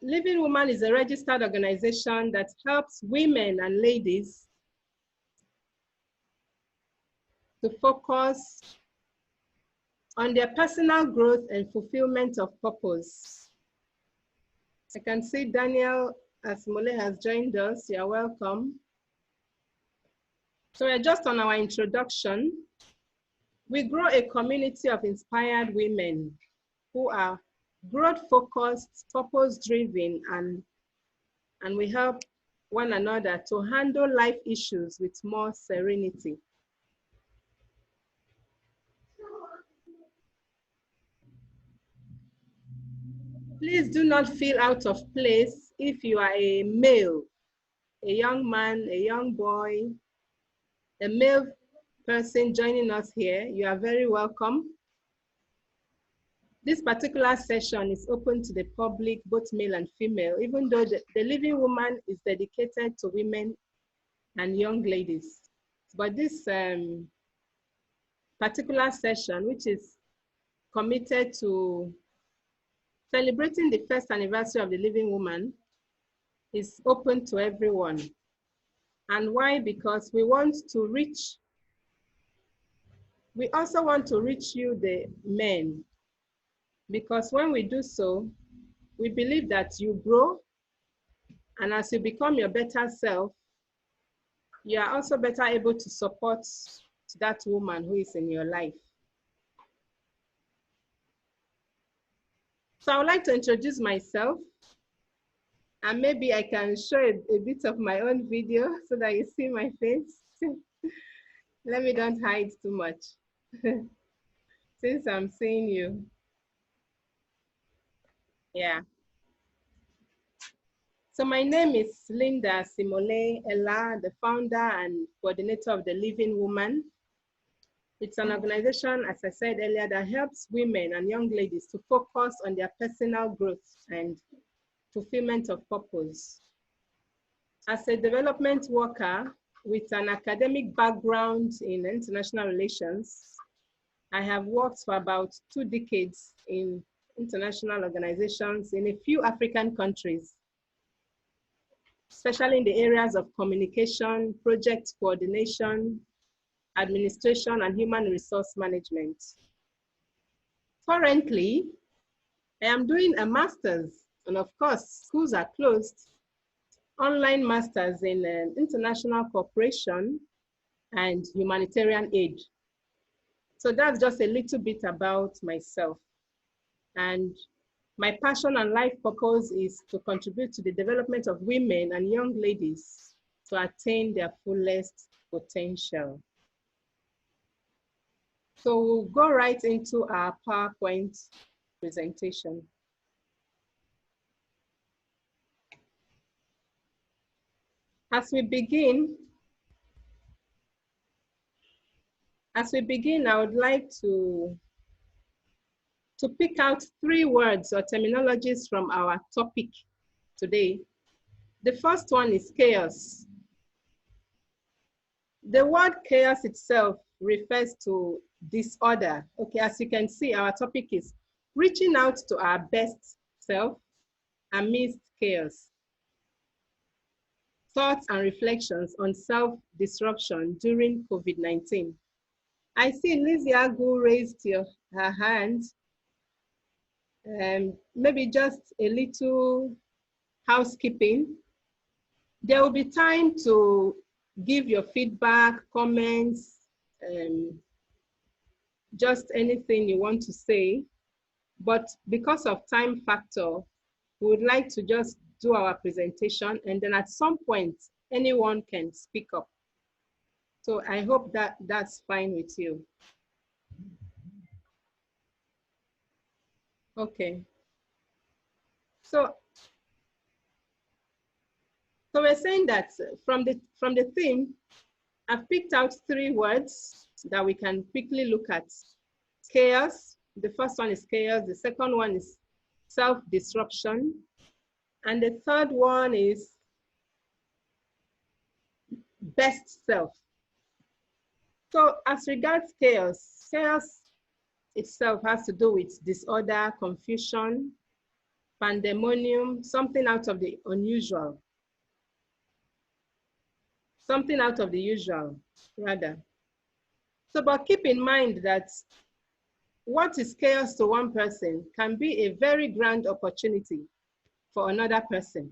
Living Woman is a registered organization that helps women and ladies to focus on their personal growth and fulfillment of purpose. I can see Daniel Asimole has joined us. You're welcome. So we're just on our introduction. We grow a community of inspired women who are growth-focused, purpose-driven, and we help one another to handle life issues with more serenity. Please do not feel out of place if you are a male, a young man, a young boy, a male person joining us here. You are very welcome. This particular session is open to the public, both male and female, even though the Living Woman is dedicated to women and young ladies. But this particular session, which is committed to celebrating the first anniversary of the Living Woman, is open to everyone. And why? Because we want to reach, we also want to reach you, the men, because when we do so, we believe that you grow, and as you become your better self, you are also better able to support that woman who is in your life. So I would like to introduce myself, and maybe I can show a bit of my own video so that you see my face. Let me don't hide too much since I'm seeing you. Yeah. So my name is Linda Simole Ella, the founder and coordinator of the Living Woman. It's an organization, as I said earlier, that helps women and young ladies to focus on their personal growth and fulfillment of purpose. As a development worker with an academic background in international relations, I have worked for about 2 decades in international organizations in a few African countries, especially in the areas of communication, project coordination, administration, and human resource management. Currently, I am doing a master's, and of course, schools are closed, online master's in international cooperation and humanitarian aid. So that's just a little bit about myself. And my passion and life purpose is to contribute to the development of women and young ladies to attain their fullest potential. So we'll go right into our PowerPoint presentation. As we begin, I would like to pick out 3 words or terminologies from our topic today. The first one is chaos. The word chaos itself refers to disorder. Okay, as you can see, our topic is reaching out to our best self amidst chaos. Thoughts and reflections on self-disruption during COVID-19. I see Lizzie Agu raised her hand. Maybe just a little housekeeping. There will be time to give your feedback, comments, just anything you want to say. But because of time factor, we would like to just do our presentation, and then at some point, anyone can speak up. So I hope that that's fine with you. Okay. So we're saying that from the theme, I've picked out 3 words that we can quickly look at. Chaos. The first one is chaos. The second one is self-disruption. And the third one is best self. So as regards chaos, chaos itself has to do with disorder, confusion, pandemonium, something out of the unusual. Something out of the usual, rather. So, but keep in mind that what is chaos to one person can be a very grand opportunity for another person.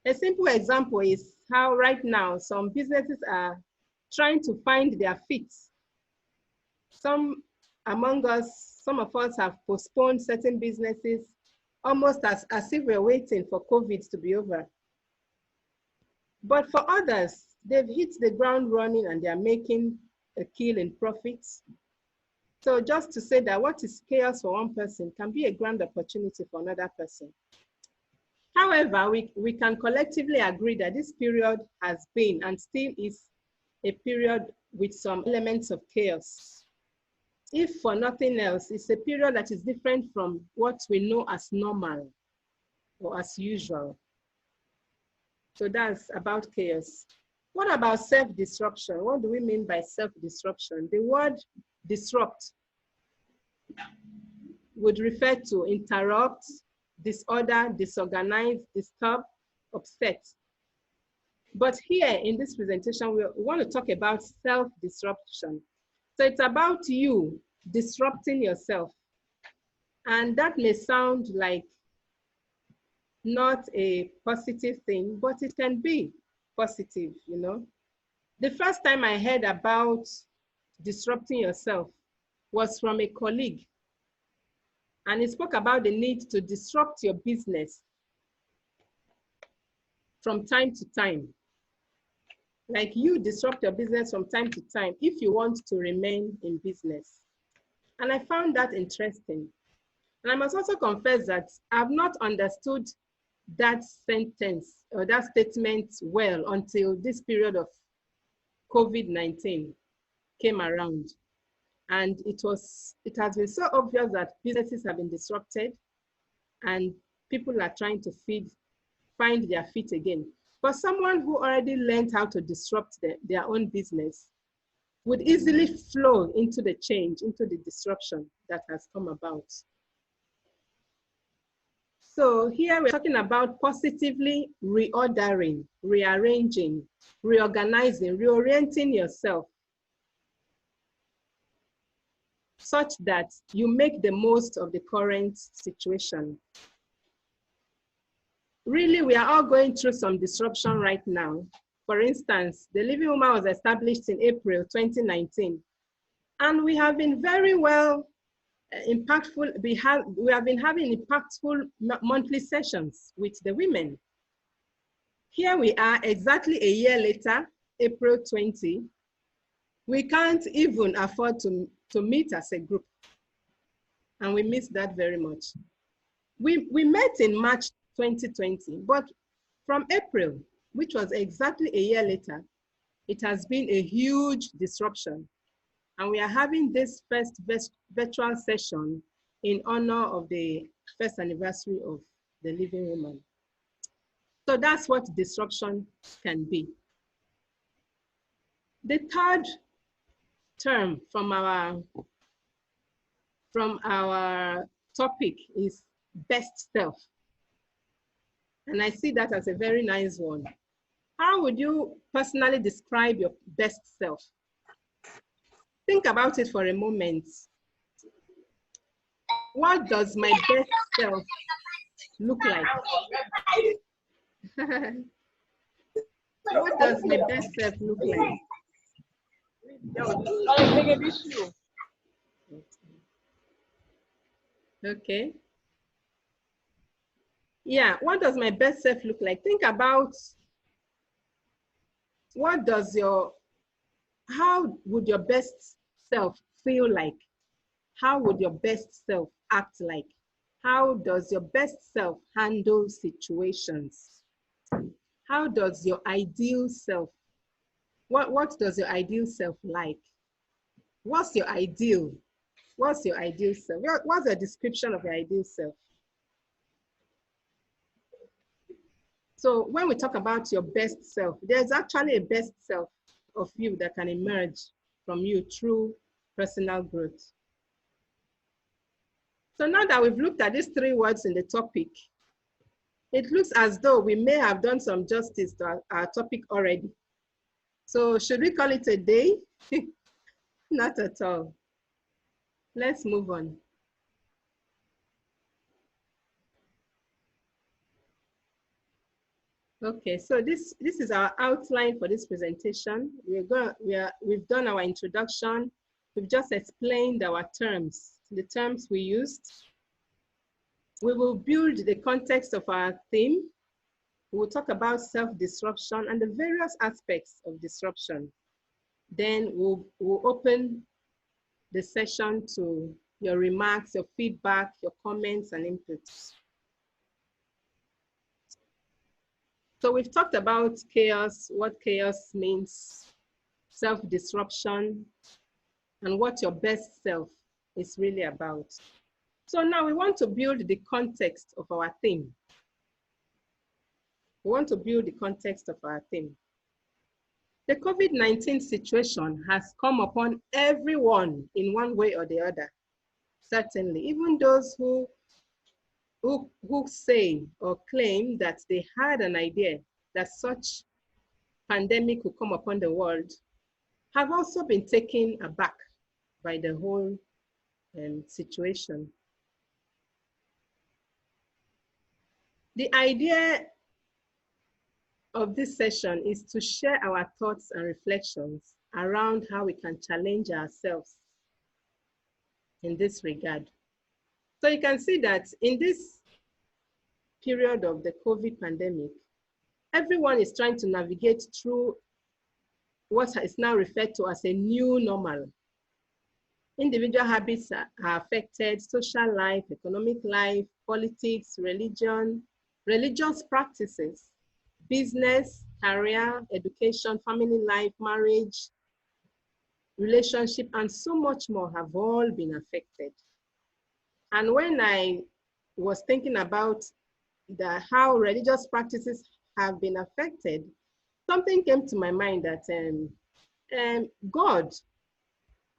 A simple example is how right now some businesses are trying to find their feet. Some among us, some of us have postponed certain businesses almost as if we're waiting for COVID to be over. But for others, they've hit the ground running and they're making a kill in profits. So just to say that what is chaos for one person can be a grand opportunity for another person. However, we can collectively agree that this period has been and still is a period with some elements of chaos. If for nothing else, it's a period that is different from what we know as normal or as usual. So that's about chaos. What about self-disruption? What do we mean by self-disruption? The word disrupt would refer to interrupt, disorder, disorganize, disturb, upset. But here in this presentation, we want to talk about self-disruption. So it's about you disrupting yourself. And that may sound like not a positive thing, but it can be positive, you know. The first time I heard about disrupting yourself was from a colleague. And he spoke about the need to disrupt your business from time to time. Like you disrupt your business from time to time if you want to remain in business. And I found that interesting. And I must also confess that I've not understood that sentence or that statement well until this period of COVID-19 came around. And it has been so obvious that businesses have been disrupted and people are trying to find their feet again. But someone who already learned how to disrupt their own business would easily flow into the change, into the disruption that has come about. So here we're talking about positively reordering, rearranging, reorganizing, reorienting yourself such that you make the most of the current situation. Really, we are all going through some disruption right now. For instance, the Living Woman was established in April 2019, and we have been very well impactful. We have been having impactful monthly sessions with the women. Here we are exactly a year later, April 20. We can't even afford to meet as a group, and we miss that very much. We met in March 2020, but from April, which was exactly a year later, it has been a huge disruption. And we are having this first virtual session in honor of the first anniversary of the Living Woman. So that's what disruption can be. The third term from our topic is best self. And I see that as a very nice one. How would you personally describe your best self? Think about it for a moment. What does my best self look like? What does my best self look like? Okay. Yeah, what does my best self look like? Think about how would your best self feel like? How would your best self act like? How does your best self handle situations? How does your ideal self, what does your ideal self like? What's your ideal? What's your ideal self? What's the description of your ideal self? So when we talk about your best self, there's actually a best self of you that can emerge from you through personal growth. So now that we've looked at these three words in the topic, it looks as though we may have done some justice to our topic already. So should we call it a day? Not at all. Let's move on. Okay, so this is our outline for this presentation. We've done our introduction. We've just explained our terms, the terms we used. We will build the context of our theme. We will talk about self-disruption and the various aspects of disruption. Then we'll open the session to your remarks, your feedback, your comments and inputs. So we've talked about chaos, what chaos means, self-disruption, and what your best self is really about. So now we want to build the context of our theme. We want to build the context of our theme. The COVID-19 situation has come upon everyone in one way or the other, certainly, even those who say or claim that they had an idea that such pandemic would come upon the world have also been taken aback by the whole situation. The idea of this session is to share our thoughts and reflections around how we can challenge ourselves in this regard. So you can see that in this period of the COVID pandemic, everyone is trying to navigate through what is now referred to as a new normal. Individual habits are affected, social life, economic life, politics, religion, religious practices, business, career, education, family life, marriage, relationship, and so much more have all been affected. And when I was thinking about how religious practices have been affected, something came to my mind that God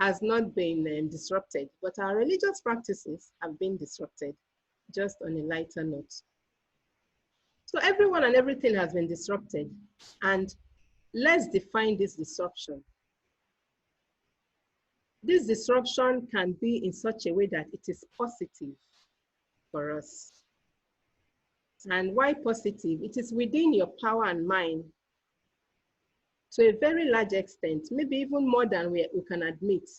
has not been disrupted, but our religious practices have been disrupted, just on a lighter note. So everyone and everything has been disrupted. And let's define this disruption. This disruption can be in such a way that it is positive for us. And why positive? It is within your power and mind to a very large extent, maybe even more than we can admit,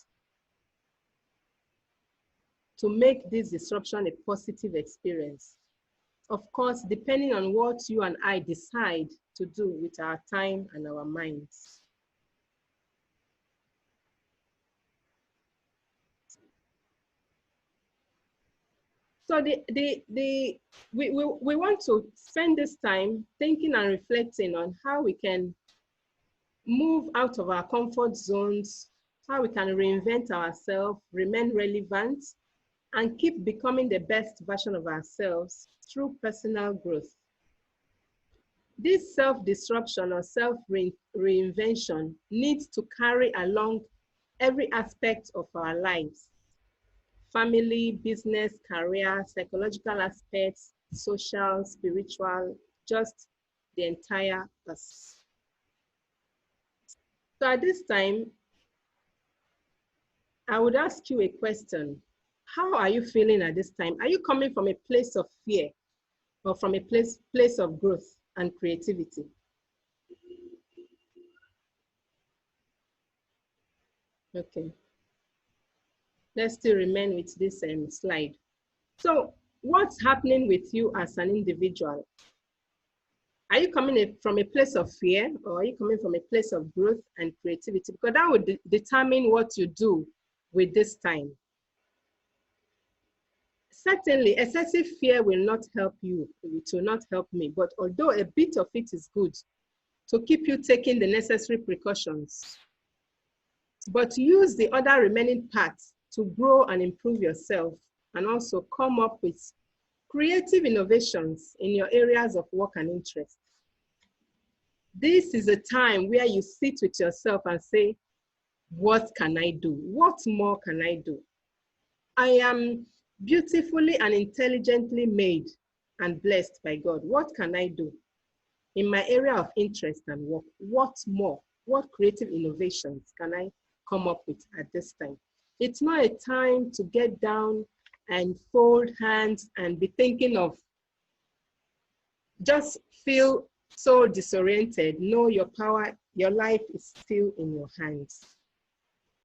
to make this disruption a positive experience. Of course, depending on what you and I decide to do with our time and our minds. So we want to spend this time thinking and reflecting on how we can move out of our comfort zones, how we can reinvent ourselves, remain relevant, and keep becoming the best version of ourselves through personal growth. This self-disruption or self-reinvention needs to carry along every aspect of our lives: family, business, career, psychological aspects, social, spiritual, just the entire us. So at this time, I would ask you a question. How are you feeling at this time? Are you coming from a place of fear or from a place of growth and creativity? Okay. Let's still remain with this slide. So what's happening with you as an individual? Are you coming from a place of fear, or are you coming from a place of growth and creativity? Because that would determine what you do with this time. Certainly, excessive fear will not help you. It will not help me. But although a bit of it is good to keep you taking the necessary precautions, but use the other remaining parts to grow and improve yourself, and also come up with creative innovations in your areas of work and interest. This is a time where you sit with yourself and say, what can I do? What more can I do? I am beautifully and intelligently made and blessed by God. What can I do in my area of interest and work? What more? What creative innovations can I come up with at this time? It's not a time to get down and fold hands and be thinking of, just feel so disoriented. Know your power, your life is still in your hands.